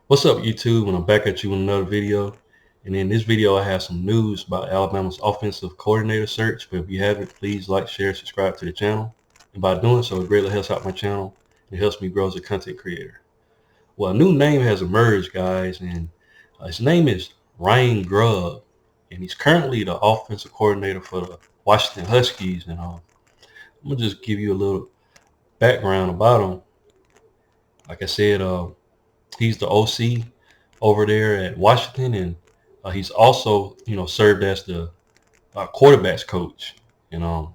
What's up, YouTube? And I'm back at you with another video. And in this video, I have some news about Alabama's offensive coordinator search. But if you haven't, please like, share, subscribe to the channel. And by doing so, it greatly helps out my channel and helps me grow as a content creator. Well, a new name has emerged, guys, and his name is Ryan Grubb. And he's currently the offensive coordinator for the Washington Huskies. And I'm going to just give you a little background about him. Like I said, he's the OC over there at Washington, and he's also, served as the quarterbacks coach. And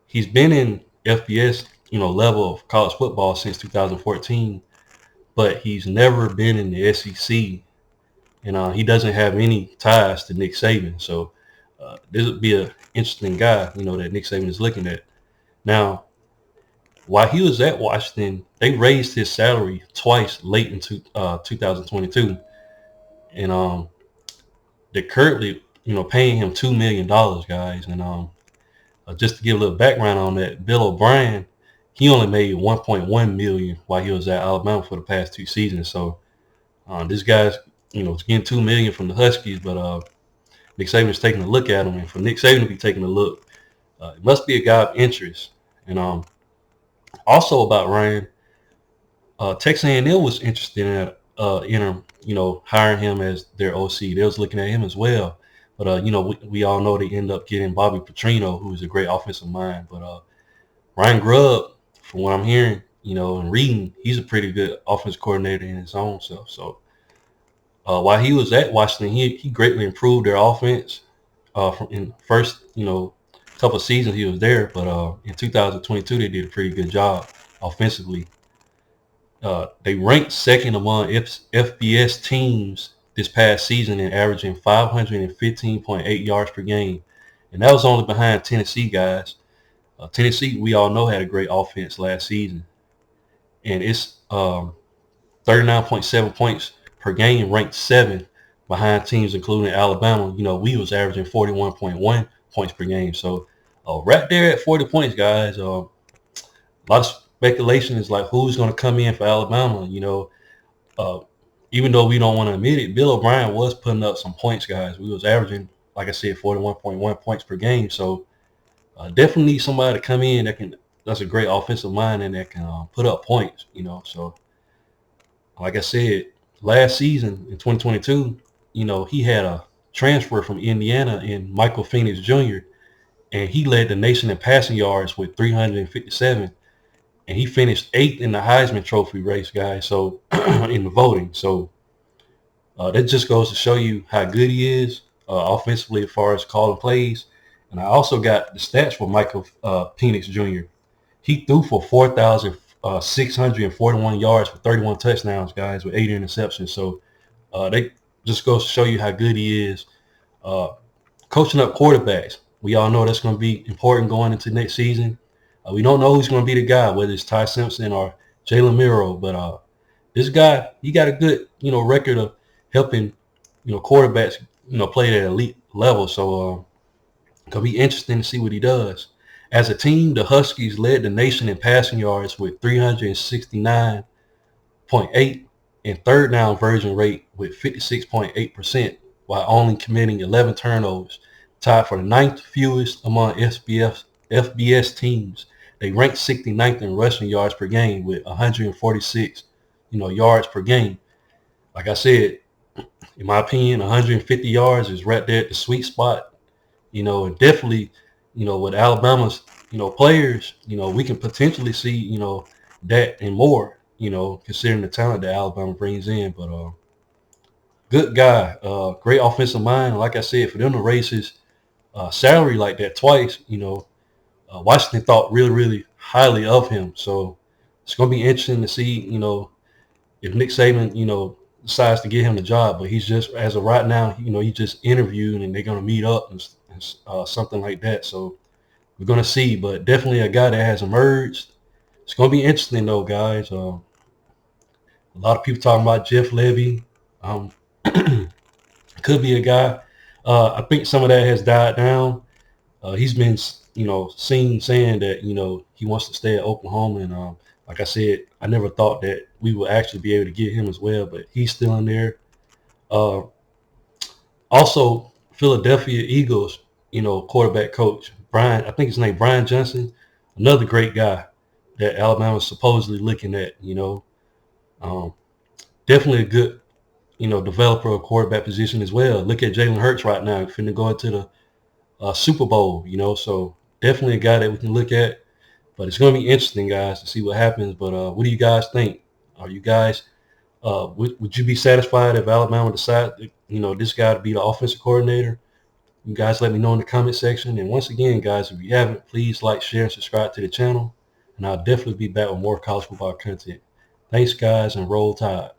he's been in FBS, level of college football since 2014, but he's never been in the SEC, and he doesn't have any ties to Nick Saban. So this would be an interesting guy, that Nick Saban is looking at. Now, while he was at Washington, they raised his salary twice late in 2022, and they're currently, paying him $2 million, guys. And just to give a little background on that, Bill O'Brien, he only made $1.1 million while he was at Alabama for the past 2 seasons. So this guy's, getting $2 million from the Huskies, but Nick Saban is taking a look at him, and for Nick Saban to be taking a look, it must be a guy of interest. And also about Ryan, Texas A&M was interested in him, hiring him as their OC. They was looking at him as well. But, we all know they end up getting Bobby Petrino, who is a great offensive mind. But Ryan Grubb, from what I'm hearing, and reading, he's a pretty good offensive coordinator in his own self. So while he was at Washington, he greatly improved their offense from in first, couple of seasons he was there. But in 2022, they did a pretty good job offensively. They ranked second among FBS teams this past season in averaging 515.8 yards per game. And that was only behind Tennessee, guys. Tennessee, we all know, had a great offense last season. And it's 39.7 points per game, ranked 7th behind teams including Alabama. We was averaging 41.1 points per game. So right there at 40 points, guys. A lot of speculation is like who's going to come in for Alabama. Even though we don't want to admit it, Bill O'Brien was putting up some points, guys. We was averaging, like I said, 41.1 points per game. So definitely need somebody to come in that's a great offensive mind and that can put up points. So like I said, last season in 2022, he had a transfer from Indiana in Michael Penix Jr., and he led the nation in passing yards with 357. And he finished 8th in the Heisman Trophy race, guys. So in the voting, so that just goes to show you how good he is offensively as far as calling plays. And I also got the stats for Michael Penix Jr. He threw for 4,641 yards for 31 touchdowns, guys, with 8 interceptions. So they just goes to show you how good he is. Coaching up quarterbacks, we all know that's going to be important going into next season. We don't know who's going to be the guy, whether it's Ty Simpson or Jalen Miro, but this guy, he got a good, record of helping, quarterbacks, play at elite level. So it's going to be interesting to see what he does. As a team, the Huskies led the nation in passing yards with 369.8 and third down conversion rate with 56.8%, while only committing 11 turnovers, tied for the 9th fewest among FBS teams. They ranked 69th in rushing yards per game with 146, yards per game. Like I said, in my opinion, 150 yards is right there at the sweet spot. And definitely, with Alabama's, players, we can potentially see, that and more, considering the talent that Alabama brings in. But good guy, great offensive mind. Like I said, for them to raise his salary like that twice, Washington thought really, really highly of him. So it's going to be interesting to see, if Nick Saban, decides to get him the job. But he's just, as of right now, he just interviewed and they're going to meet up and something like that. So we're going to see. But definitely a guy that has emerged. It's going to be interesting, though, guys. A lot of people talking about Jeff Levy. Could be a guy. I think some of that has died down. He's been seen saying that, he wants to stay at Oklahoma. And like I said, I never thought that we will actually be able to get him as well, but he's still in there. Also, Philadelphia Eagles, quarterback coach Brian, I think his name Brian Johnson, another great guy that Alabama's supposedly looking at. Um, Definitely a good, developer of quarterback position as well. Look at Jalen Hurts right now, finna go into the Super Bowl. So definitely a guy that we can look at. But it's going to be interesting, guys, to see what happens. But what do you guys think? Are you guys would you be satisfied if Alabama decided, this guy to be the offensive coordinator? You guys let me know in the comment section. And once again, guys, if you haven't, please like, share, and subscribe to the channel. And I'll definitely be back with more college football content. Thanks, guys, and roll tide.